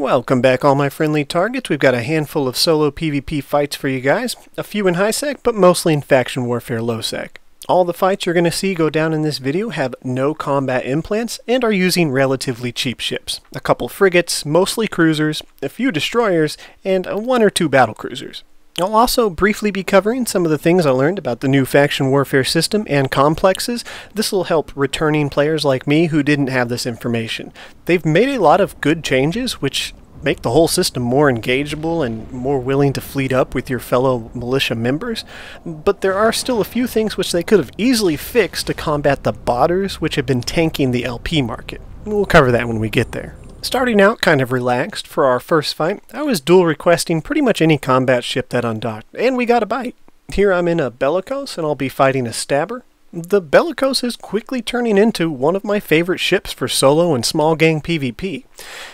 Welcome back all my friendly targets. We've got a handful of solo PvP fights for you guys. A few in high sec, but mostly in faction warfare low sec. All the fights you're going to see go down in this video have no combat implants and are using relatively cheap ships. A couple frigates, mostly cruisers, a few destroyers, and one or two battle cruisers. I'll also briefly be covering some of the things I learned about the new faction warfare system and complexes. This will help returning players like me who didn't have this information. They've made a lot of good changes which make the whole system more engageable and more willing to fleet up with your fellow militia members, but there are still a few things which they could have easily fixed to combat the botters which have been tanking the LP market. We'll cover that when we get there. Starting out kind of relaxed for our first fight, I was dual requesting pretty much any combat ship that undocked, and we got a bite. Here I'm in a Bellicose and I'll be fighting a Stabber. The Bellicose is quickly turning into one of my favorite ships for solo and small gang PvP.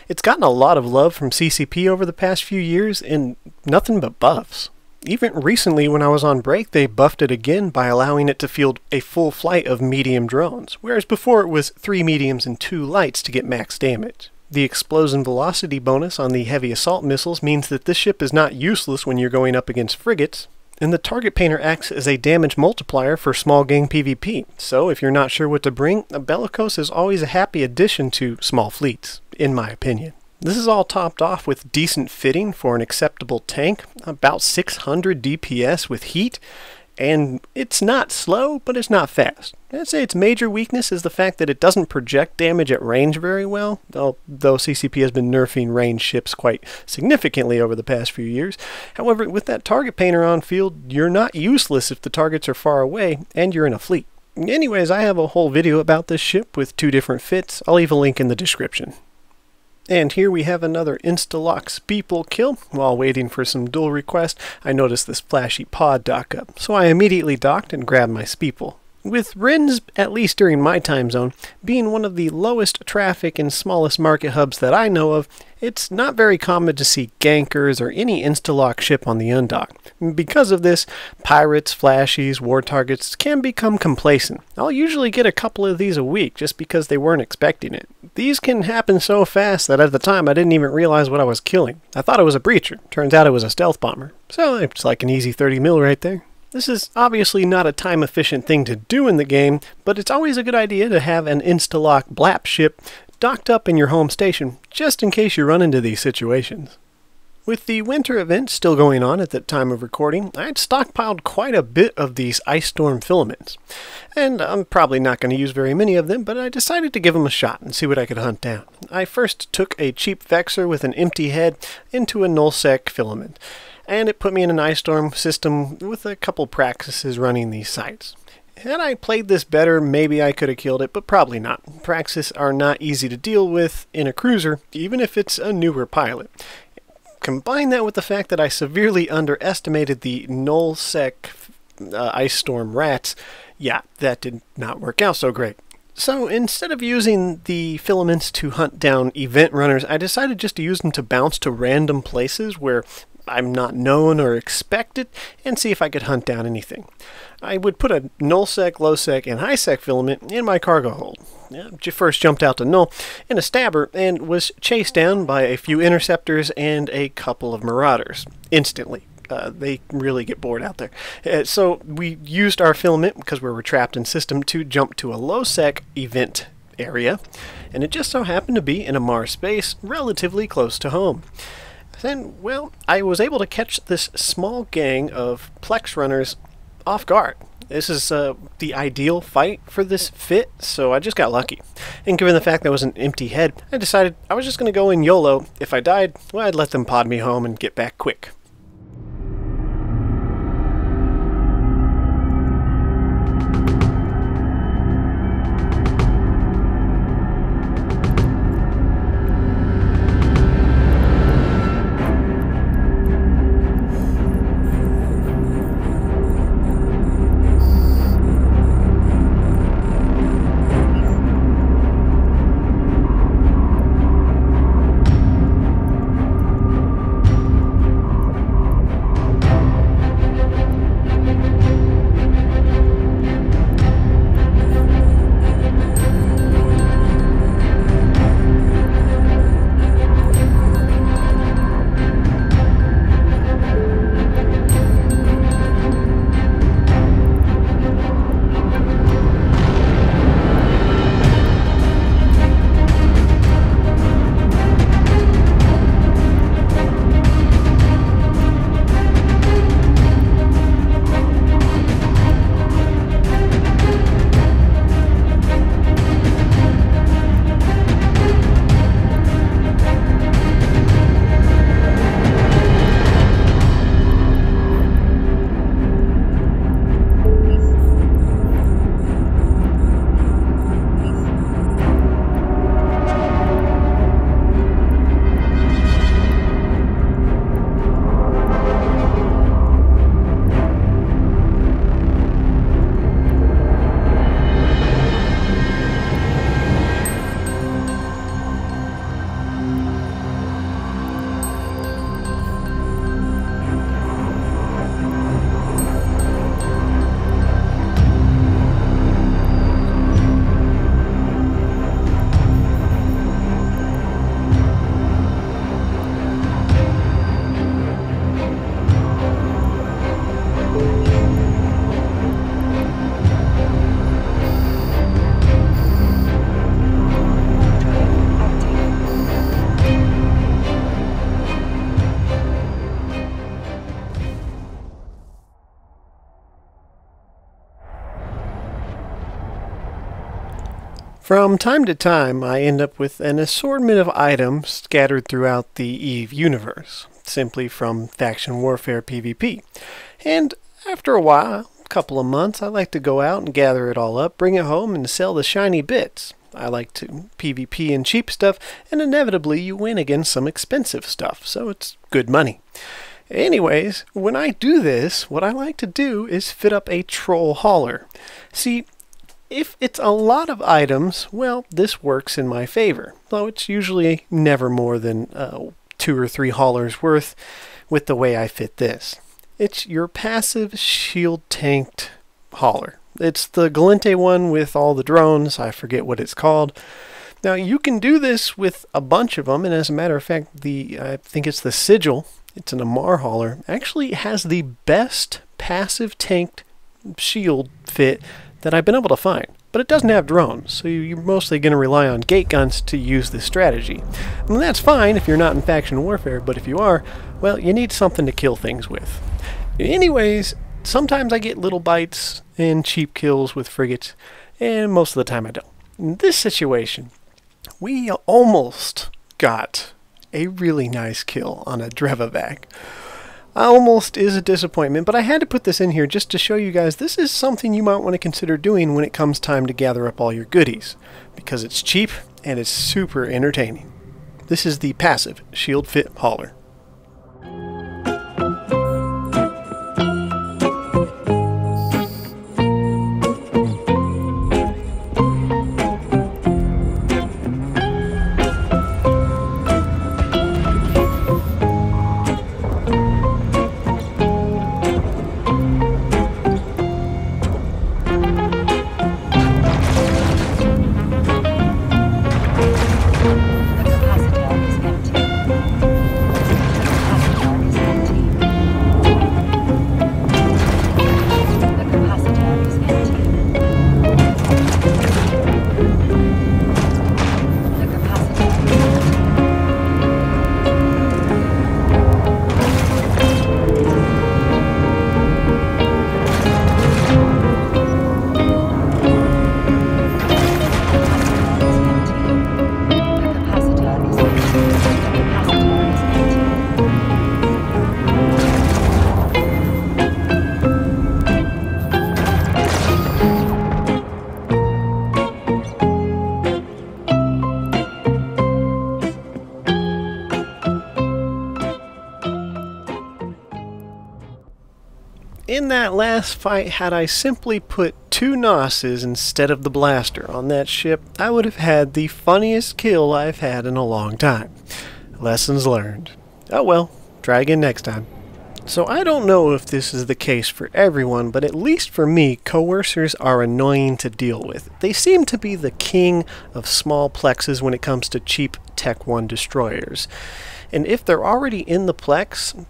It's gotten a lot of love from CCP over the past few years and nothing but buffs. Even recently when I was on break, they buffed it again by allowing it to field a full flight of medium drones, whereas before it was 3 mediums and 2 lights to get max damage. The explosion velocity bonus on the heavy assault missiles means that this ship is not useless when you're going up against frigates, and the target painter acts as a damage multiplier for small gang PvP, so if you're not sure what to bring, a Bellicose is always a happy addition to small fleets, in my opinion. This is all topped off with decent fitting for an acceptable tank, about 600 DPS with heat, and it's not slow, but it's not fast. I'd say its major weakness is the fact that it doesn't project damage at range very well, though CCP has been nerfing range ships quite significantly over the past few years. However, with that target painter on field, you're not useless if the targets are far away and you're in a fleet. Anyways, I have a whole video about this ship with 2 different fits. I'll leave a link in the description. And here we have another Instalock Speeple kill. While waiting for some dual request, I noticed this flashy pod dock up, so I immediately docked and grabbed my Speeple. With Rennes, at least during my time zone, being one of the lowest traffic and smallest market hubs that I know of, it's not very common to see gankers or any Instalock ship on the undock. Because of this, pirates, flashies, war targets can become complacent. I'll usually get a couple of these a week just because they weren't expecting it. These can happen so fast that at the time I didn't even realize what I was killing. I thought it was a breacher. Turns out it was a stealth bomber. So it's like an easy 30 mil right there. This is obviously not a time-efficient thing to do in the game, but it's always a good idea to have an Instalock BLAP ship docked up in your home station, just in case you run into these situations. With the winter event still going on at the time of recording, I had stockpiled quite a bit of these Ice Storm filaments. And I'm probably not going to use very many of them, but I decided to give them a shot and see what I could hunt down. I first took a cheap Vexor with an empty head into a nullsec filament, and it put me in an Ice Storm system with a couple practices running these sites. Had I played this better, maybe I could have killed it, but probably not. Praxis are not easy to deal with in a cruiser, even if it's a newer pilot. Combine that with the fact that I severely underestimated the nullsec Ice Storm rats, yeah, that did not work out so great. So instead of using the filaments to hunt down event runners, I decided just to use them to bounce to random places where I'm not known or expected, and see if I could hunt down anything. I would put a nullsec, lowsec, and highsec filament in my cargo hold. First jumped out to null in a Stabber and was chased down by a few interceptors and a couple of marauders instantly. They really get bored out there. So we used our filament, because we were trapped in system, to jump to a lowsec event area, and it just so happened to be in a Mars space relatively close to home. Then, well, I was able to catch this small gang of Plex runners off guard. This is the ideal fight for this fit, so I just got lucky. And given the fact that it was an empty head, I decided I was just going to go in YOLO. If I died, well, I'd let them pod me home and get back quick. From time to time, I end up with an assortment of items scattered throughout the EVE universe, simply from Faction Warfare PvP. And after a while, a couple of months, I like to go out and gather it all up, bring it home, and sell the shiny bits. I like to PvP and cheap stuff, and inevitably you win against some expensive stuff, so it's good money. Anyways, when I do this, what I like to do is fit up a troll hauler. See, if it's a lot of items, well, this works in my favor, though it's usually never more than 2 or 3 haulers worth with the way I fit this. It's your passive shield tanked hauler. It's the Gallente one with all the drones. I forget what it's called. Now, you can do this with a bunch of them, and as a matter of fact, I think it's the Sigil. It's an Amarr hauler. Actually has the best passive tanked shield fit that I've been able to find. But it doesn't have drones, so you're mostly going to rely on gate guns to use this strategy. And that's fine if you're not in faction warfare, but if you are, well, you need something to kill things with. Anyways, sometimes I get little bites and cheap kills with frigates, and most of the time I don't. In this situation, we almost got a really nice kill on a Drevovac. Almost is a disappointment, but I had to put this in here just to show you guys this is something you might want to consider doing when it comes time to gather up all your goodies, because it's cheap and it's super entertaining. This is the passive shield fit hauler. In that last fight, had I simply put 2 Nosses instead of the blaster on that ship, I would have had the funniest kill I've had in a long time. Lessons learned. Oh well, try again next time. So I don't know if this is the case for everyone, but at least for me, coercers are annoying to deal with. They seem to be the king of small plexes when it comes to cheap Tech 1 destroyers. And if they're already in the plex,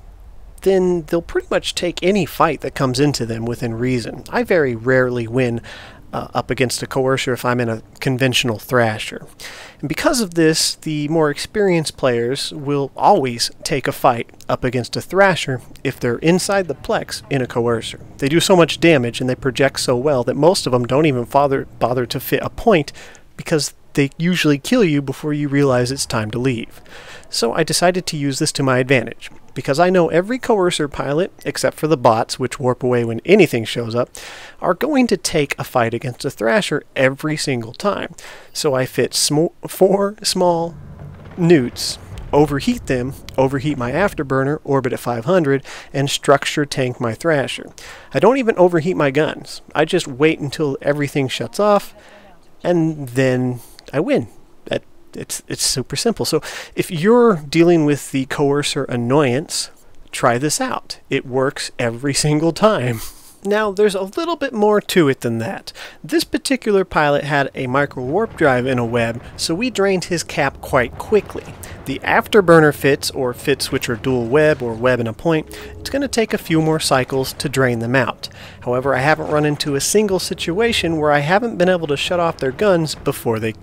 then they'll pretty much take any fight that comes into them within reason. I very rarely win up against a coercer if I'm in a conventional thrasher. And because of this, the more experienced players will always take a fight up against a thrasher if they're inside the plex in a coercer. They do so much damage and they project so well that most of them don't even bother to fit a point, because they usually kill you before you realize it's time to leave. So I decided to use this to my advantage. Because I know every coercer pilot, except for the bots, which warp away when anything shows up, are going to take a fight against a thrasher every single time. So I fit 4 small newts, overheat them, overheat my afterburner, orbit at 500, and structure tank my thrasher. I don't even overheat my guns. I just wait until everything shuts off, and then I win. It's super simple. So if you're dealing with the coercer annoyance, try this out. It works every single time. Now, there's a little bit more to it than that. This particular pilot had a micro warp drive in a web, so we drained his cap quite quickly. The afterburner fits, or fits which are dual web or web and a point, it's going to take a few more cycles to drain them out. However, I haven't run into a single situation where I haven't been able to shut off their guns before they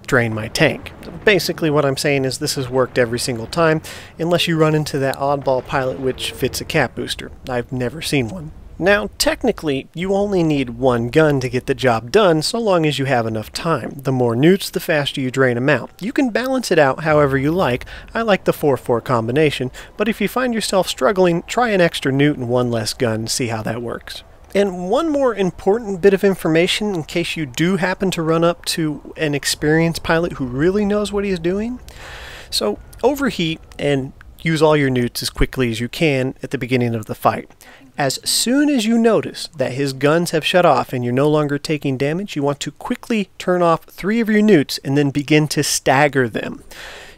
drain my tank. Basically what I'm saying is this has worked every single time, unless you run into that oddball pilot which fits a cap booster. I've never seen one. Now, technically, you only need one gun to get the job done so long as you have enough time. The more newts, the faster you drain them out. You can balance it out however you like. I like the 4-4 combination, but if you find yourself struggling, try an extra newt and one less gun and see how that works. And one more important bit of information in case you do happen to run up to an experienced pilot who really knows what he's doing. So, overheat and use all your newts as quickly as you can at the beginning of the fight. As soon as you notice that his guns have shut off and you're no longer taking damage, you want to quickly turn off 3 of your newts and then begin to stagger them.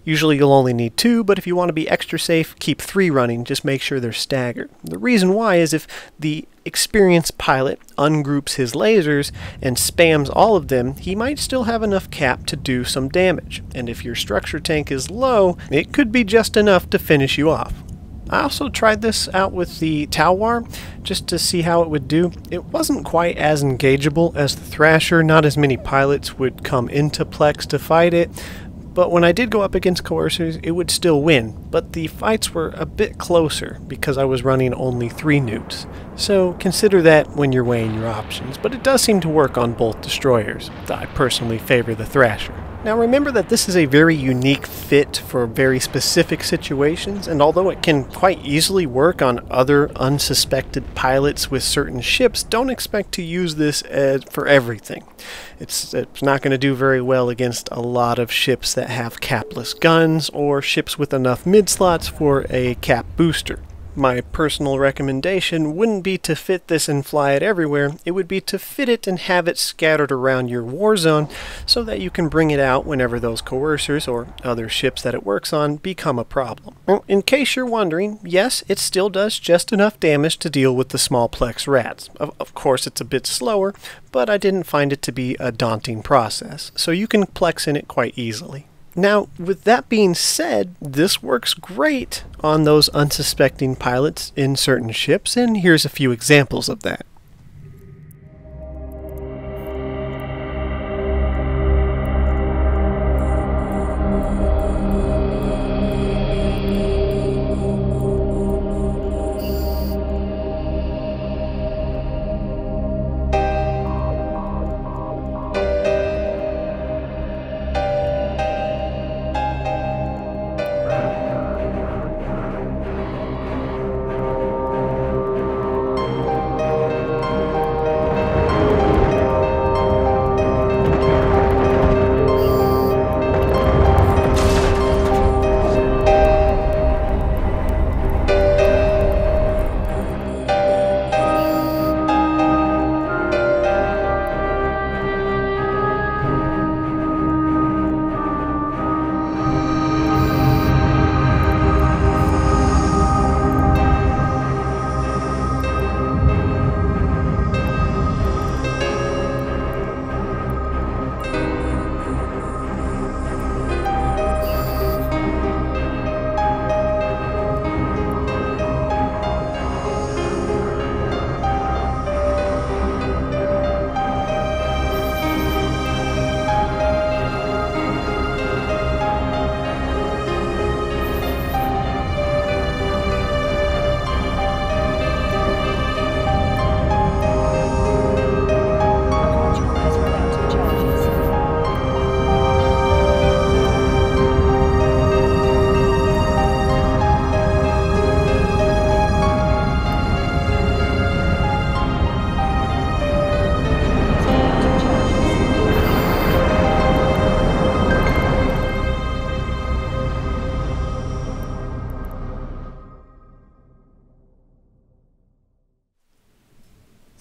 Usually you'll only need 2, but if you want to be extra safe, keep 3 running. Just make sure they're staggered. The reason why is if the experienced pilot ungroups his lasers and spams all of them, he might still have enough cap to do some damage. And if your structure tank is low, it could be just enough to finish you off. I also tried this out with the Talwar just to see how it would do. It wasn't quite as engageable as the Thrasher. Not as many pilots would come into Plex to fight it. But when I did go up against Coercers, it would still win, but the fights were a bit closer because I was running only 3 newts. So consider that when you're weighing your options, but it does seem to work on both destroyers. I personally favor the Thrasher. Now remember that this is a very unique fit for very specific situations, and although it can quite easily work on other unsuspected pilots with certain ships, don't expect to use this for everything. It's not going to do very well against a lot of ships that have capless guns or ships with enough mid-slots for a cap booster. My personal recommendation wouldn't be to fit this and fly it everywhere. It would be to fit it and have it scattered around your war zone so that you can bring it out whenever those coercers or other ships that it works on become a problem. Well, in case you're wondering, yes, it still does just enough damage to deal with the small Plex rats. Of course, it's a bit slower, but I didn't find it to be a daunting process, so you can Plex in it quite easily. Now, with that being said, this works great on those unsuspecting pilots in certain ships, and here's a few examples of that.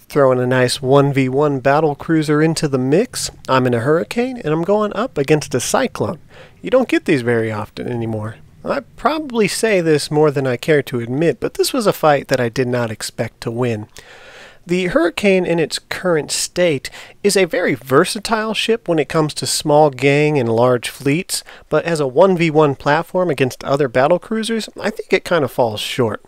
Throwing a nice 1v1 battle cruiser into the mix. I'm in a Hurricane and I'm going up against a Cyclone. You don't get these very often anymore. I probably say this more than I care to admit, but this was a fight that I did not expect to win. The Hurricane in its current state is a very versatile ship when it comes to small gang and large fleets, but as a 1v1 platform against other battle cruisers, I think it kind of falls short.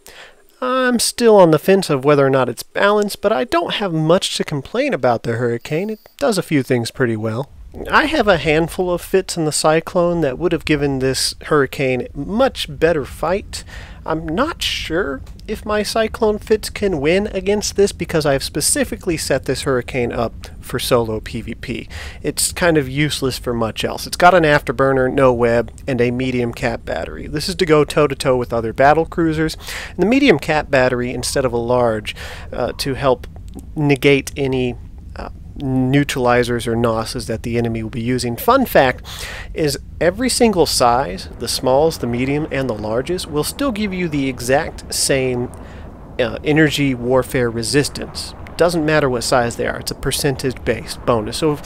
I'm still on the fence of whether or not it's balanced, but I don't have much to complain about the Hurricane. It does a few things pretty well. I have a handful of fits in the Cyclone that would have given this Hurricane much better fight. I'm not sure if my Cyclone fits can win against this because I've specifically set this Hurricane up for solo PvP. It's kind of useless for much else. It's got an afterburner, no web, and a medium cap battery. This is to go toe-to-toe with other battle cruisers. And the medium cap battery instead of a large to help negate any neutralizers or NOSes that the enemy will be using. Fun fact is every single size, the smalls, the medium, and the larges, will still give you the exact same energy warfare resistance. Doesn't matter what size they are. It's a percentage-based bonus. So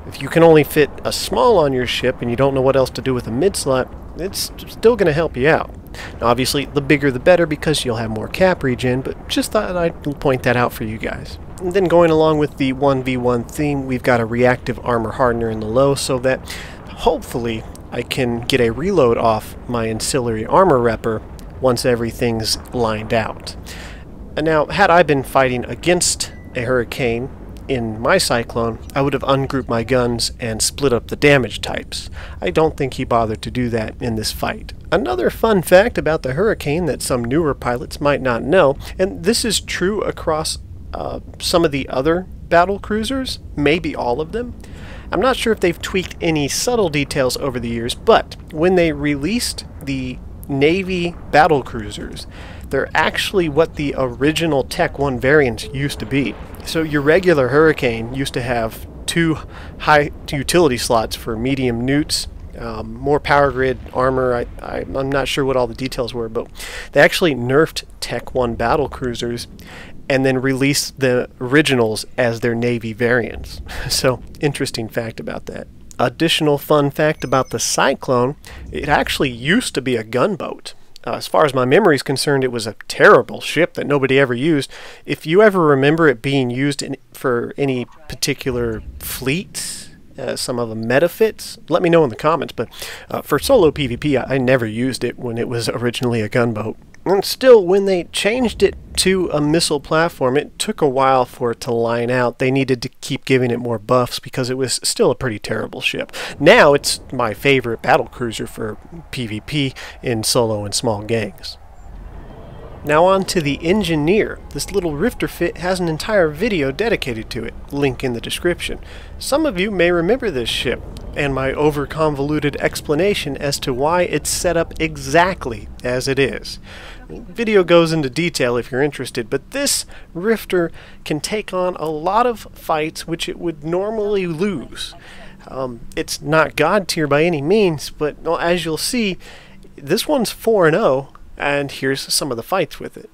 if you can only fit a small on your ship and you don't know what else to do with a mid-slot, it's still going to help you out. Now, obviously, the bigger the better because you'll have more cap regen, but just thought I'd point that out for you guys. And then going along with the 1v1 theme, we've got a reactive armor hardener in the low so that hopefully I can get a reload off my ancillary armor repper once everything's lined out. And now, had I been fighting against a Hurricane in my Cyclone, I would have ungrouped my guns and split up the damage types. I don't think he bothered to do that in this fight. Another fun fact about the Hurricane that some newer pilots might not know, and this is true across some of the other battle cruisers, maybe all of them. I'm not sure if they've tweaked any subtle details over the years, but when they released the Navy battle cruisers, they're actually what the original Tech 1 variants used to be. So your regular Hurricane used to have 2 high utility slots for medium newts, more power grid armor. I'm not sure what all the details were, but they actually nerfed Tech 1 battle cruisers and then released the originals as their Navy variants. So, interesting fact about that. Additional fun fact about the Cyclone, it actually used to be a gunboat. As far as my memory is concerned, it was a terrible ship that nobody ever used. If you ever remember it being used for any particular fleet, some of the meta fits, let me know in the comments. But for solo PvP, I never used it when it was originally a gunboat. And still, when they changed it to a missile platform, it took a while for it to line out. They needed to keep giving it more buffs because it was still a pretty terrible ship. Now it's my favorite battle cruiser for PvP in solo and small gangs. Now on to the Engineer. This little Rifter fit has an entire video dedicated to it, link in the description. Some of you may remember this ship, and my over-convoluted explanation as to why it's set up exactly as it is. The video goes into detail if you're interested, but this Rifter can take on a lot of fights which it would normally lose. It's not God tier by any means, but well, as you'll see, this one's 4-0, and here's some of the fights with it.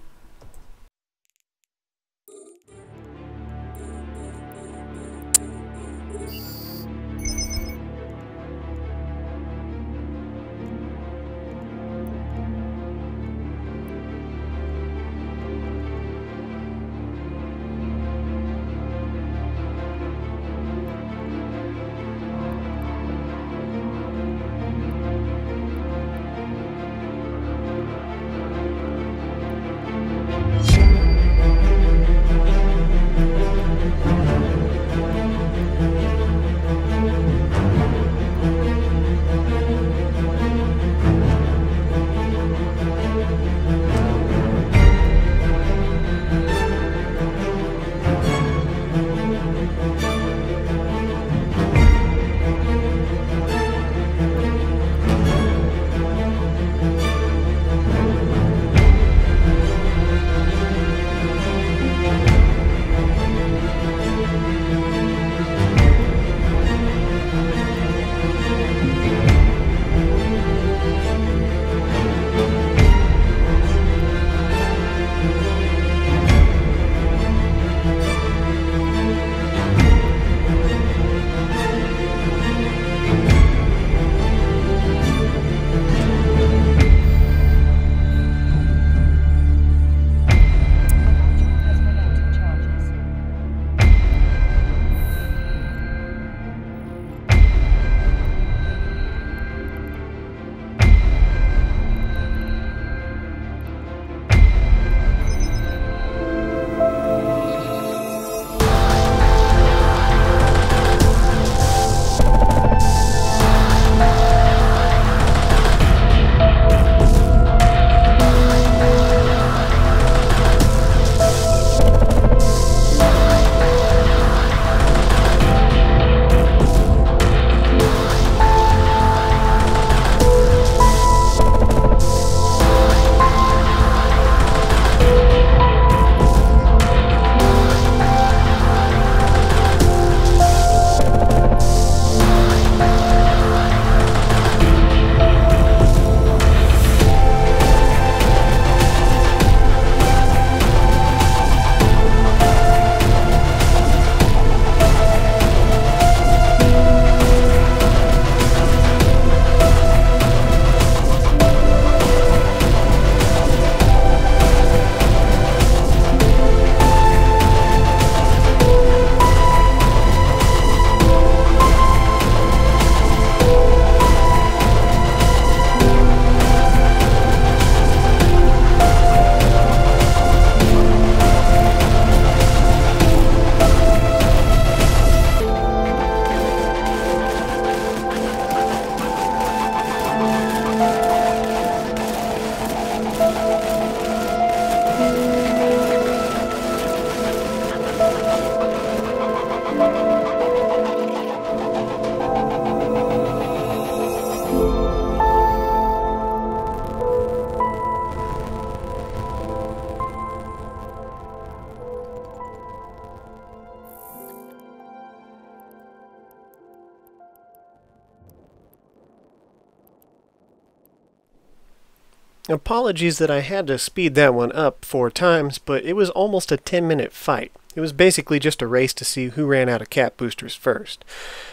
Apologies that I had to speed that one up 4 times, but it was almost a 10-minute fight. It was basically just a race to see who ran out of cap boosters first.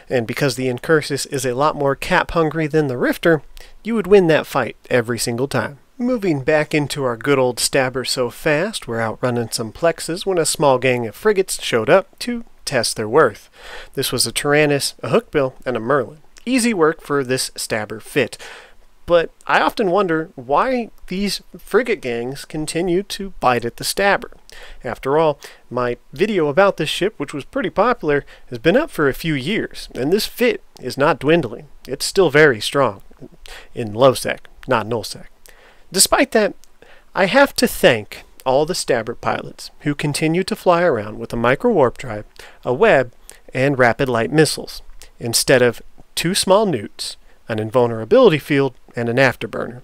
And because the Incursus is a lot more cap hungry than the Rifter, you would win that fight every single time. Moving back into our good old stabber so fast, we're outrunning some plexes when a small gang of frigates showed up to test their worth. This was a Tyrannus, a Hookbill, and a Merlin. Easy work for this stabber fit. But I often wonder why these frigate gangs continue to bite at the stabber. After all, my video about this ship, which was pretty popular, has been up for a few years, and this fit is not dwindling. It's still very strong in low sec, not null sec. Despite that, I have to thank all the stabber pilots who continue to fly around with a micro warp drive, a web, and rapid light missiles, instead of 2 small newts, an invulnerability field, and an afterburner.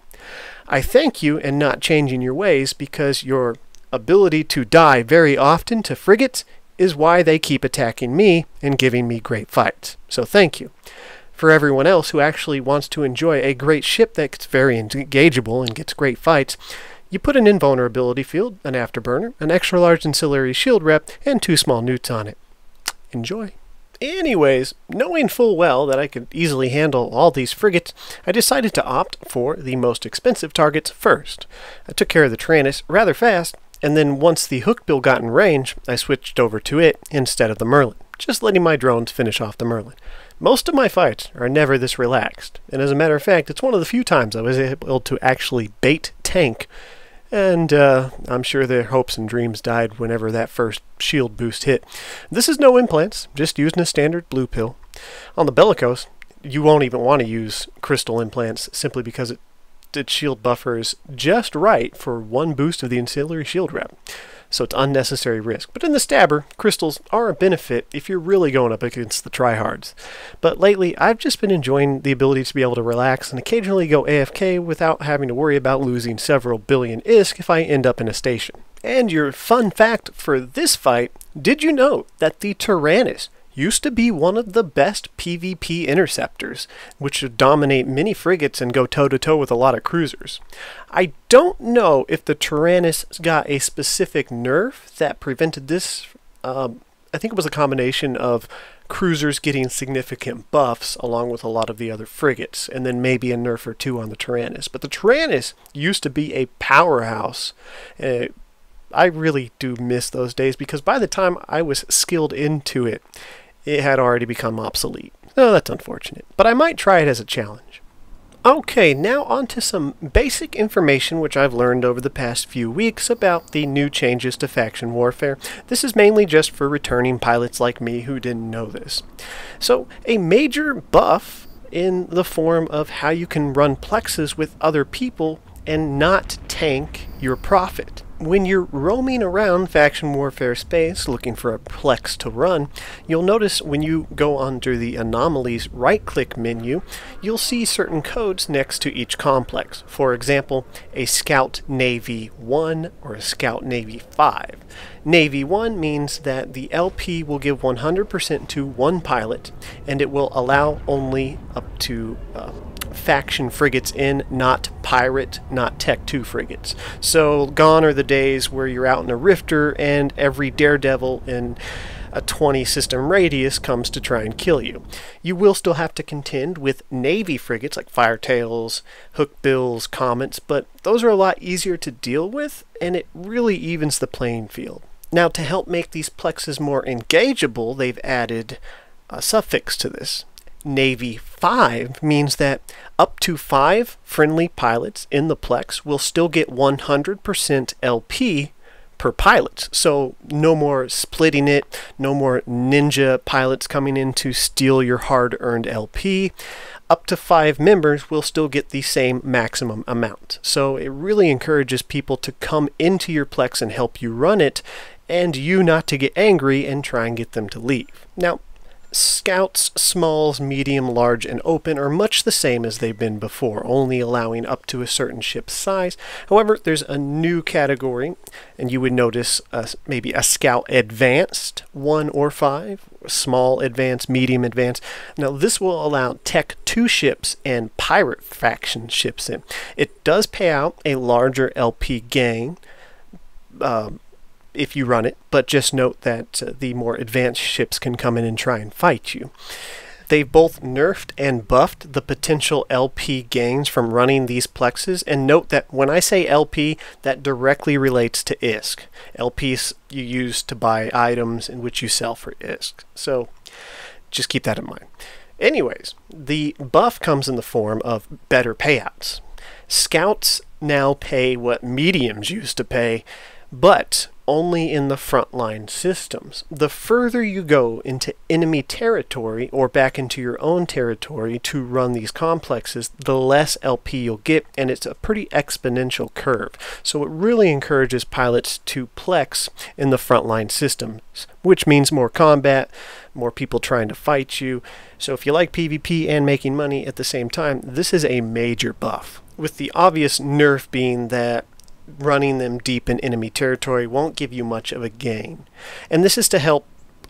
I thank you and not changing your ways, because your ability to die very often to frigates is why they keep attacking me and giving me great fights. So thank you. For everyone else who actually wants to enjoy a great ship that gets very engageable and gets great fights, you put an invulnerability field, an afterburner, an extra large ancillary shield rep, and 2 small newts on it. Enjoy. Anyways, knowing full well that I could easily handle all these frigates, I decided to opt for the most expensive targets first. I took care of the Tyrannus rather fast, and then once the Hookbill got in range, I switched over to it instead of the Merlin, just letting my drones finish off the Merlin. Most of my fights are never this relaxed, and as a matter of fact, it's one of the few times I was able to actually bait tank, and I'm sure their hopes and dreams died whenever that first shield boost hit. This is no implants, just using a standard blue pill. On the Bellicose, you won't even want to use crystal implants simply because its shield buffer is just right for 1 boost of the ancillary shield rep. So it's unnecessary risk. But in the stabber, crystals are a benefit if you're really going up against the tryhards. But lately, I've just been enjoying the ability to be able to relax and occasionally go AFK without having to worry about losing several billion ISK if I end up in a station. And your fun fact for this fight, did you know that the Tyrannus used to be one of the best PvP interceptors, which would dominate many frigates and go toe-to-toe with a lot of cruisers? I don't know if the Tyrannus got a specific nerf that prevented this. I think it was a combination of cruisers getting significant buffs along with a lot of the other frigates, and then maybe a nerf or 2 on the Tyrannus. But the Tyrannus used to be a powerhouse. I really do miss those days, because by the time I was skilled into it, it had already become obsolete. Oh, that's unfortunate. But I might try it as a challenge. Okay, now on to some basic information which I've learned over the past few weeks about the new changes to faction warfare. This is mainly just for returning pilots like me who didn't know this. So, a major buff in the form of how you can run plexes with other people and not tank your profit. When you're roaming around faction warfare space looking for a plex to run, you'll notice when you go under the anomalies right-click menu, you'll see certain codes next to each complex. For example, a Scout Navy 1 or a Scout Navy 5. Navy 1 means that the LP will give 100% to 1 pilot, and it will allow only up to faction frigates in, not pirate, not Tech 2 frigates. So gone are the days where you're out in a Rifter and every daredevil in a 20 system radius comes to try and kill you. You will still have to contend with Navy frigates like Firetails, Hookbills, Comets, but those are a lot easier to deal with, and it really evens the playing field. Now, to help make these plexes more engageable, they've added a suffix to this. Navy 5 means that up to 5 friendly pilots in the plex will still get 100% LP per pilot. So no more splitting it, no more ninja pilots coming in to steal your hard-earned LP. Up to 5 members will still get the same maximum amount. So it really encourages people to come into your plex and help you run it, and you not to get angry and try and get them to leave. Now, Scouts, smalls, medium, large, and open are much the same as they've been before, only allowing up to a certain ship's size. However, there's a new category, and you would notice maybe a Scout Advanced 1 or 5, Small Advanced, Medium Advanced. Now this will allow Tech 2 ships and Pirate faction ships in. It does pay out a larger LP gain if you run it, but just note that the more advanced ships can come in and try and fight you. They've both nerfed and buffed the potential LP gains from running these plexes, and note that when I say LP, that directly relates to ISK. LPs you use to buy items in which you sell for ISK, so just keep that in mind. Anyways, the buff comes in the form of better payouts. Scouts now pay what mediums used to pay, but only in the frontline systems. The further you go into enemy territory or back into your own territory to run these complexes, the less LP you'll get, and it's a pretty exponential curve. So it really encourages pilots to plex in the frontline systems, which means more combat, more people trying to fight you. So if you like PvP and making money at the same time, this is a major buff. With the obvious nerf being that running them deep in enemy territory won't give you much of a gain. And this is to help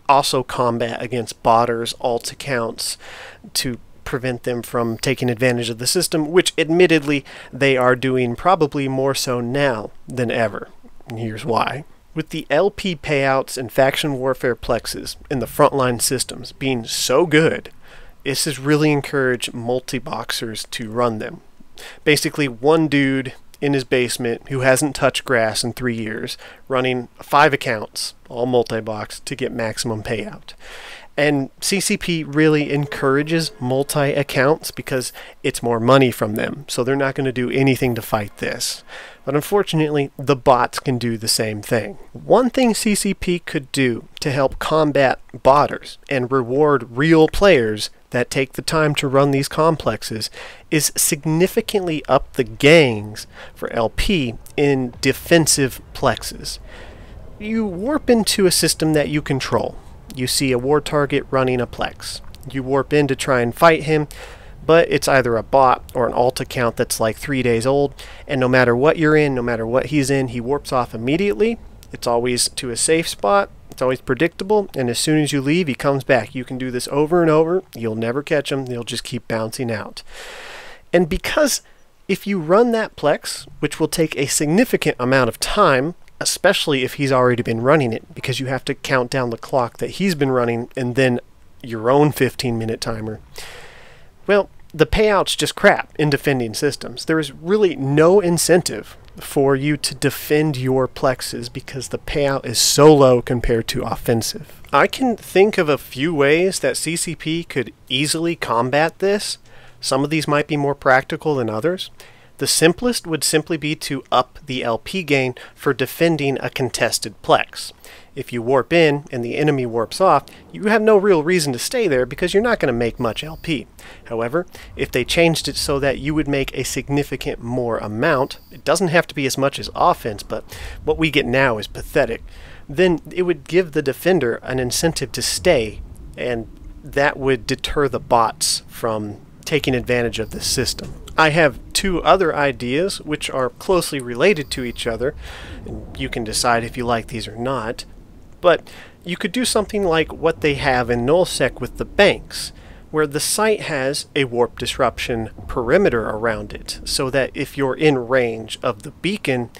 also combat against botters, alt accounts, to prevent them from taking advantage of the system, which admittedly they are doing probably more so now than ever. And here's why. With the LP payouts and faction warfare plexes in the frontline systems being so good, this has really encouraged multi-boxers to run them. Basically, one dude in his basement who hasn't touched grass in 3 years, running 5 accounts, all multi-box, to get maximum payout. And CCP really encourages multi-accounts because it's more money from them, so they're not going to do anything to fight this. But unfortunately, the bots can do the same thing. One thing CCP could do to help combat botters and reward real players that take the time to run these complexes is significantly up the gains for LP in defensive plexes. You warp into a system that you control. You see a war target running a plex. You warp in to try and fight him, but it's either a bot or an alt account that's like 3 days old, and no matter what you're in, no matter what he's in, he warps off immediately. It's always to a safe spot. It's always predictable, and as soon as you leave, he comes back. You can do this over and over. You'll never catch him. He'll just keep bouncing out. And because if you run that plex, which will take a significant amount of time, especially if he's already been running it, because you have to count down the clock that he's been running and then your own 15-minute timer, well, the payout's just crap in defending systems. There is really no incentive for you to defend your plexes because the payout is so low compared to offensive. I can think of a few ways that CCP could easily combat this. Some of these might be more practical than others. The simplest would simply be to up the LP gain for defending a contested plex. If you warp in and the enemy warps off, you have no real reason to stay there because you're not going to make much LP. However, if they changed it so that you would make a significant more amount, it doesn't have to be as much as offense, but what we get now is pathetic, then it would give the defender an incentive to stay, and that would deter the bots from taking advantage of this system. I have 2 other ideas which are closely related to each other, and you can decide if you like these or not. But you could do something like what they have in nullsec with the banks, where the site has a warp disruption perimeter around it, so that if you're in range of the beacon,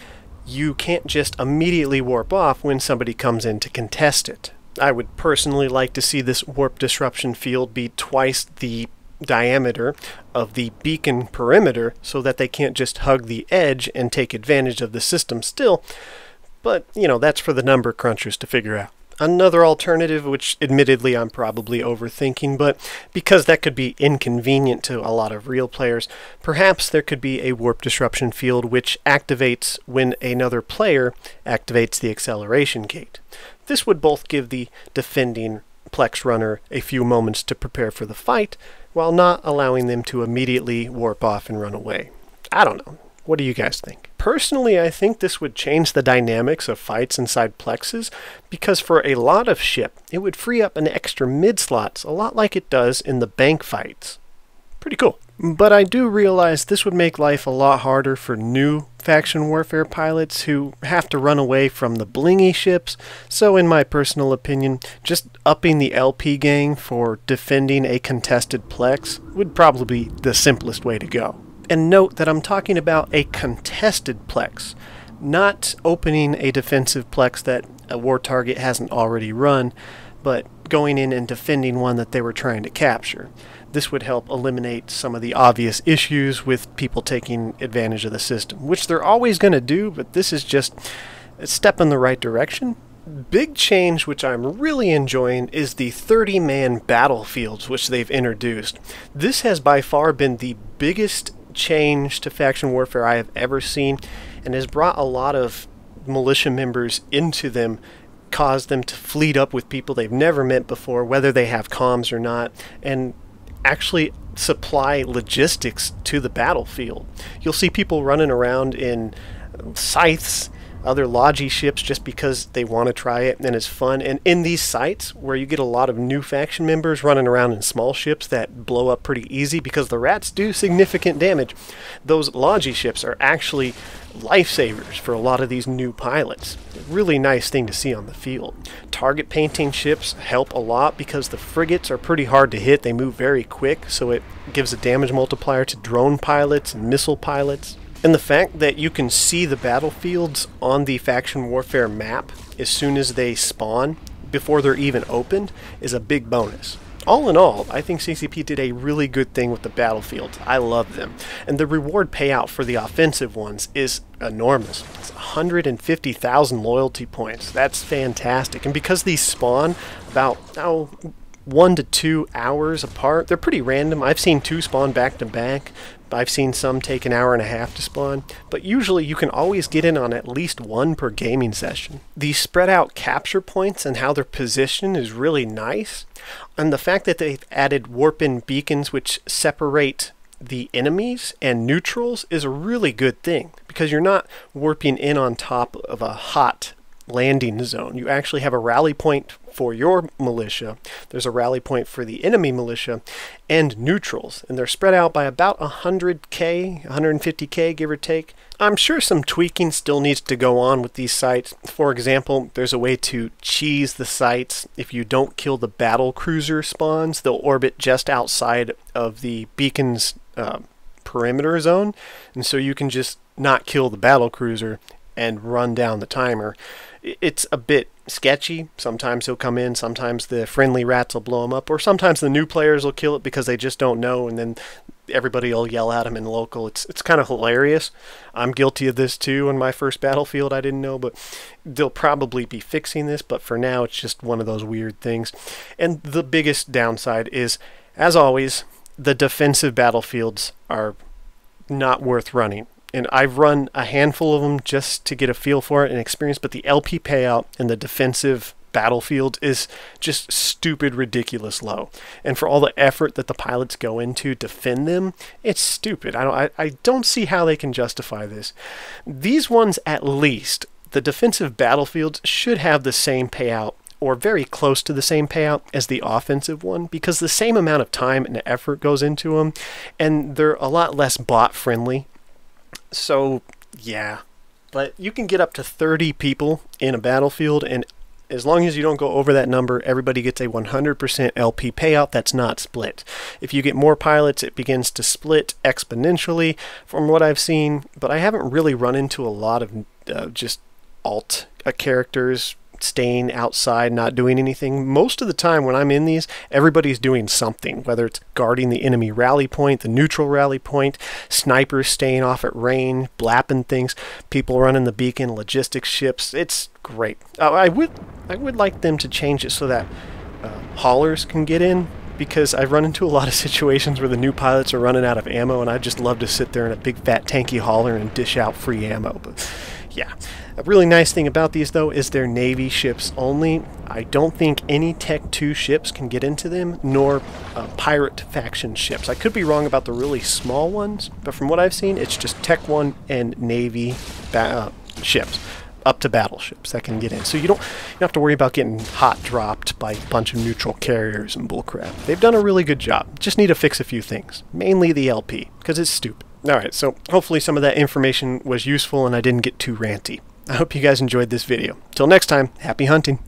you can't just immediately warp off when somebody comes in to contest it. I would personally like to see this warp disruption field be twice the diameter of the beacon perimeter so that they can't just hug the edge and take advantage of the system still. But, you know, that's for the number crunchers to figure out. Another alternative, which admittedly I'm probably overthinking, but because that could be inconvenient to a lot of real players, perhaps there could be a warp disruption field which activates when another player activates the acceleration gate. This would both give the defending Plex runner a few moments to prepare for the fight, while not allowing them to immediately warp off and run away. I don't know. What do you guys think? Personally, I think this would change the dynamics of fights inside plexes, because for a lot of ship, it would free up an extra mid-slots, a lot like it does in the bank fights. Pretty cool. But I do realize this would make life a lot harder for new faction warfare pilots who have to run away from the blingy ships, so in my personal opinion, just upping the LP gang for defending a contested plex would probably be the simplest way to go. And note that I'm talking about a contested plex, not opening a defensive plex that a war target hasn't already run, but going in and defending one that they were trying to capture. This would help eliminate some of the obvious issues with people taking advantage of the system, which they're always going to do, but this is just a step in the right direction. Big change, which I'm really enjoying, is the 30-man battlefields which they've introduced. This has by far been the biggest change to faction warfare I have ever seen, and has brought a lot of militia members into them, caused them to fleet up with people they've never met before, whether they have comms or not, and actually supply logistics to the battlefield. You'll see people running around in scythes, other Logi ships, just because they want to try it and it's fun. And in these sites where you get a lot of new faction members running around in small ships that blow up pretty easy because the rats do significant damage, those Logi ships are actually lifesavers for a lot of these new pilots. Really nice thing to see on the field. Target painting ships help a lot because the frigates are pretty hard to hit. They move very quick, so it gives a damage multiplier to drone pilots and missile pilots. And the fact that you can see the battlefields on the faction warfare map as soon as they spawn, before they're even opened, is a big bonus. All in all, I think CCP did a really good thing with the battlefields. I love them. And the reward payout for the offensive ones is enormous. It's 150,000 loyalty points. That's fantastic. And because these spawn about 1 to 2 hours apart, they're pretty random. I've seen 2 spawn back to back. I've seen some take an hour and a half to spawn, but usually you can always get in on at least 1 per gaming session. These spread out capture points and how they're positioned is really nice, and the fact that they've added warp-in beacons which separate the enemies and neutrals is a really good thing, because you're not warping in on top of a hot landing zone. You actually have a rally point for your militia, there's a rally point for the enemy militia, and neutrals, and they're spread out by about 100k, 150k, give or take. I'm sure some tweaking still needs to go on with these sites. For example, there's a way to cheese the sites. If you don't kill the battle cruiser spawns, they'll orbit just outside of the beacon's perimeter zone, and so you can just not kill the battle cruiser and run down the timer. It's a bit sketchy. Sometimes he'll come in, sometimes the friendly rats will blow him up, or sometimes the new players will kill it because they just don't know, and then everybody will yell at him in local. It's kind of hilarious. I'm guilty of this too on my first battlefield. I didn't know, but they'll probably be fixing this, but for now it's just one of those weird things. And the biggest downside is, as always, the defensive battlefields are not worth running. And I've run a handful of them just to get a feel for it and experience, but the LP payout and the defensive battlefield is just stupid, ridiculous low. And for all the effort that the pilots go into defend them, it's stupid. I don't see how they can justify this. These ones, at least, the defensive battlefields should have the same payout, or very close to the same payout as the offensive one, because the same amount of time and effort goes into them, and they're a lot less bot friendly. So, yeah, but you can get up to 30 people in a battlefield, and as long as you don't go over that number, everybody gets a 100% LP payout that's not split. If you get more pilots, it begins to split exponentially from what I've seen, but I haven't really run into a lot of just alt characters staying outside, not doing anything. Most of the time when I'm in these, everybody's doing something, whether it's guarding the enemy rally point, the neutral rally point, snipers staying off at range, blapping things, people running the beacon, logistics ships. It's great. I would like them to change it so that haulers can get in, because I've run into a lot of situations where the new pilots are running out of ammo, and I'd just love to sit there in a big fat tanky hauler and dish out free ammo. But yeah. A really nice thing about these, though, is they're Navy ships only. I don't think any Tech 2 ships can get into them, nor pirate faction ships. I could be wrong about the really small ones, but from what I've seen, it's just Tech 1 and Navy ships, up to battleships that can get in. So you don't have to worry about getting hot dropped by a bunch of neutral carriers and bullcrap. They've done a really good job. Just need to fix a few things, mainly the LP, because it's stupid. Alright, so hopefully some of that information was useful and I didn't get too ranty. I hope you guys enjoyed this video. Till next time, happy hunting!